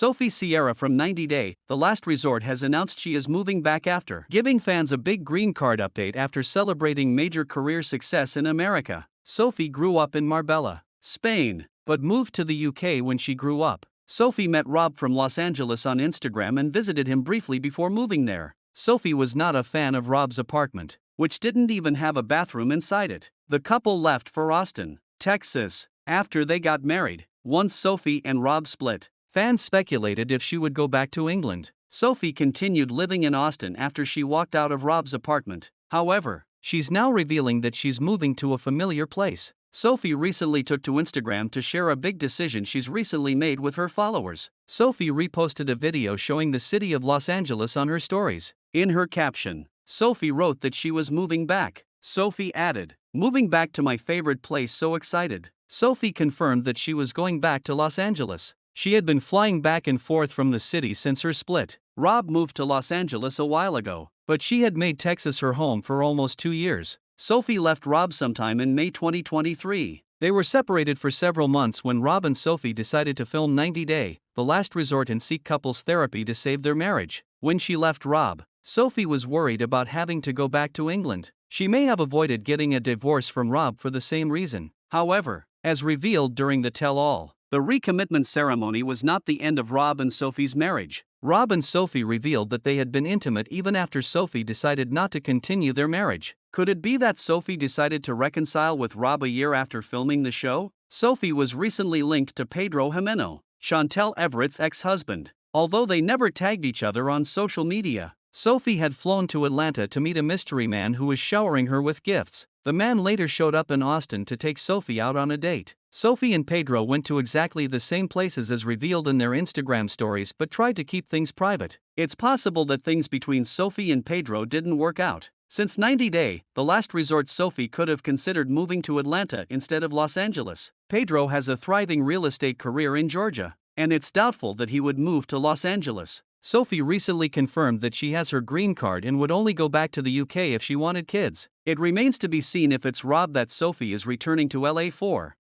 Sophie Sierra from 90 Day, The Last Resort has announced she is moving back after giving fans a big green card update after celebrating major career success in America. Sophie grew up in Marbella, Spain, but moved to the UK when she grew up. Sophie met Rob from Los Angeles on Instagram and visited him briefly before moving there. Sophie was not a fan of Rob's apartment, which didn't even have a bathroom inside it. The couple left for Austin, Texas, after they got married. Once Sophie and Rob split, fans speculated if she would go back to England. Sophie continued living in Austin after she walked out of Rob's apartment. However, she's now revealing that she's moving to a familiar place. Sophie recently took to Instagram to share a big decision she's recently made with her followers. Sophie reposted a video showing the city of Los Angeles on her stories. In her caption, Sophie wrote that she was moving back. Sophie added, "Moving back to my favorite place, so excited." Sophie confirmed that she was going back to Los Angeles. She had been flying back and forth from the city since her split. Rob moved to Los Angeles a while ago, but she had made Texas her home for almost 2 years. Sophie left Rob sometime in May 2023. They were separated for several months when Rob and Sophie decided to film 90 Day, The Last Resort and seek couples therapy to save their marriage. When she left Rob, Sophie was worried about having to go back to England. She may have avoided getting a divorce from Rob for the same reason. However, as revealed during the tell-all, the recommitment ceremony was not the end of Rob and Sophie's marriage. Rob and Sophie revealed that they had been intimate even after Sophie decided not to continue their marriage. Could it be that Sophie decided to reconcile with Rob a year after filming the show? Sophie was recently linked to Pedro Jimeno, Chantel Everett's ex-husband. Although they never tagged each other on social media, Sophie had flown to Atlanta to meet a mystery man who was showering her with gifts. The man later showed up in Austin to take Sophie out on a date. Sophie and Pedro went to exactly the same places as revealed in their Instagram stories but tried to keep things private. It's possible that things between Sophie and Pedro didn't work out. Since 90 Day, The Last Resort, Sophie could have considered moving to Atlanta instead of Los Angeles. Pedro has a thriving real estate career in Georgia, and it's doubtful that he would move to Los Angeles. Sophie recently confirmed that she has her green card and would only go back to the UK if she wanted kids. It remains to be seen if it's Rob that Sophie is returning to LA for.